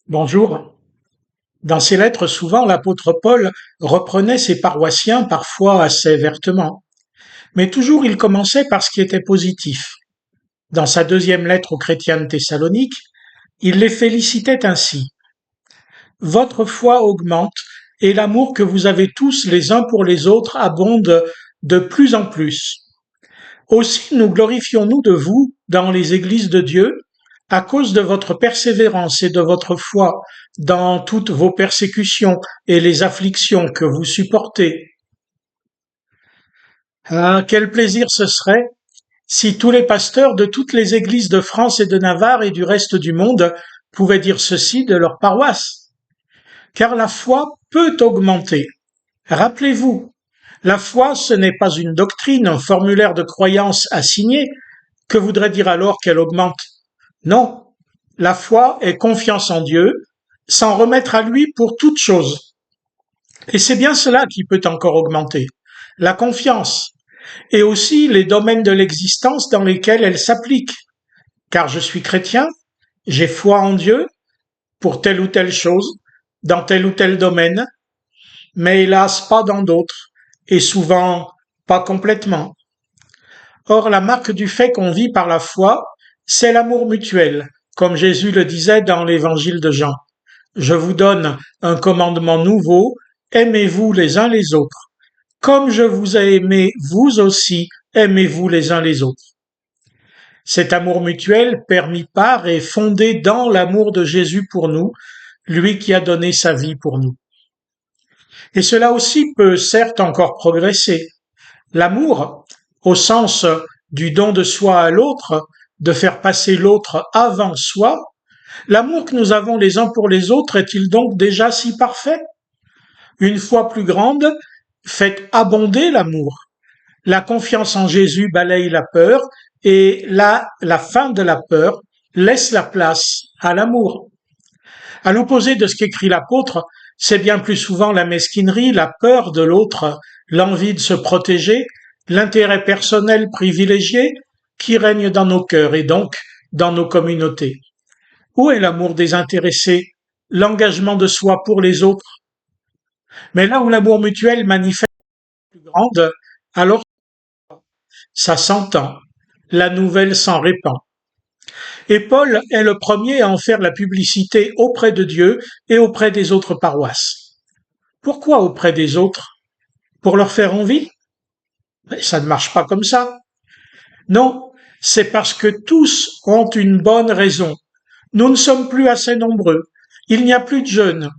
Bonjour. Dans ses lettres, souvent, l'apôtre Paul reprenait ses paroissiens, parfois assez vertement. Mais toujours il commençait par ce qui était positif. Dans sa deuxième lettre aux chrétiens de Thessalonique, il les félicitait ainsi. Votre foi augmente et l'amour que vous avez tous les uns pour les autres abonde de plus en plus. Aussi nous glorifions-nous de vous dans les églises de Dieu à cause de votre persévérance et de votre foi dans toutes vos persécutions et les afflictions que vous supportez. Ah, quel plaisir ce serait si tous les pasteurs de toutes les églises de France et de Navarre et du reste du monde pouvaient dire ceci de leur paroisse. Car la foi peut augmenter. Rappelez-vous, la foi, ce n'est pas une doctrine, un formulaire de croyance à signer, que voudrait dire alors qu'elle augmente. Non, la foi est confiance en Dieu, s'en remettre à lui pour toute chose. Et c'est bien cela qui peut encore augmenter, la confiance, et aussi les domaines de l'existence dans lesquels elle s'applique. Car je suis chrétien, j'ai foi en Dieu pour telle ou telle chose, dans tel ou tel domaine, mais hélas pas dans d'autres, et souvent pas complètement. Or, la marque du fait qu'on vit par la foi, c'est l'amour mutuel, comme Jésus le disait dans l'évangile de Jean. Je vous donne un commandement nouveau, aimez-vous les uns les autres. Comme je vous ai aimé, vous aussi, aimez-vous les uns les autres. Cet amour mutuel, permis par et fondé dans l'amour de Jésus pour nous, lui qui a donné sa vie pour nous. Et cela aussi peut certes encore progresser. L'amour, au sens du don de soi à l'autre, de faire passer l'autre avant soi, l'amour que nous avons les uns pour les autres est-il donc déjà si parfait? Une foi plus grande fait abonder l'amour. La confiance en Jésus balaye la peur et là, la fin de la peur laisse la place à l'amour. À l'opposé de ce qu'écrit l'apôtre, c'est bien plus souvent la mesquinerie, la peur de l'autre, l'envie de se protéger, l'intérêt personnel privilégié qui règne dans nos cœurs et donc dans nos communautés. Où est l'amour désintéressé, l'engagement de soi pour les autres? Mais là où l'amour mutuel manifeste plus grande, alors ça s'entend, la nouvelle s'en répand. Et Paul est le premier à en faire la publicité auprès de Dieu et auprès des autres paroisses. Pourquoi auprès des autres? Pour leur faire envie? Mais ça ne marche pas comme ça. Non, c'est parce que tous ont une bonne raison. Nous ne sommes plus assez nombreux. Il n'y a plus de jeunes.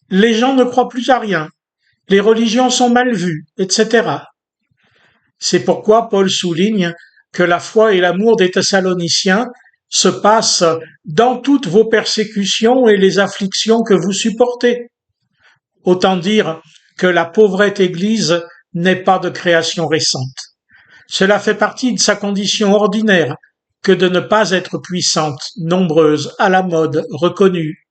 Les gens ne croient plus à rien. Les religions sont mal vues, etc. C'est pourquoi Paul souligne que la foi et l'amour des Thessaloniciens se passent dans toutes vos persécutions et les afflictions que vous supportez. Autant dire que la pauvrette Église n'est pas de création récente. Cela fait partie de sa condition ordinaire que de ne pas être puissante, nombreuse, à la mode, reconnue.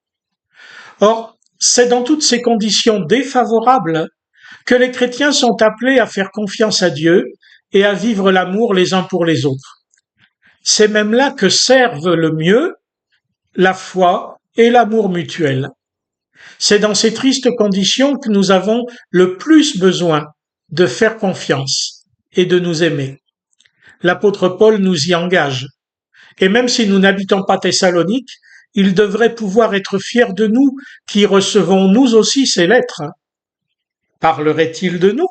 Or, c'est dans toutes ces conditions défavorables que les chrétiens sont appelés à faire confiance à Dieu et à vivre l'amour les uns pour les autres. C'est même là que servent le mieux la foi et l'amour mutuel. C'est dans ces tristes conditions que nous avons le plus besoin de faire confiance et de nous aimer. L'apôtre Paul nous y engage. Et même si nous n'habitons pas Thessalonique, il devrait pouvoir être fier de nous qui recevons nous aussi ces lettres. Parlerait-il de nous?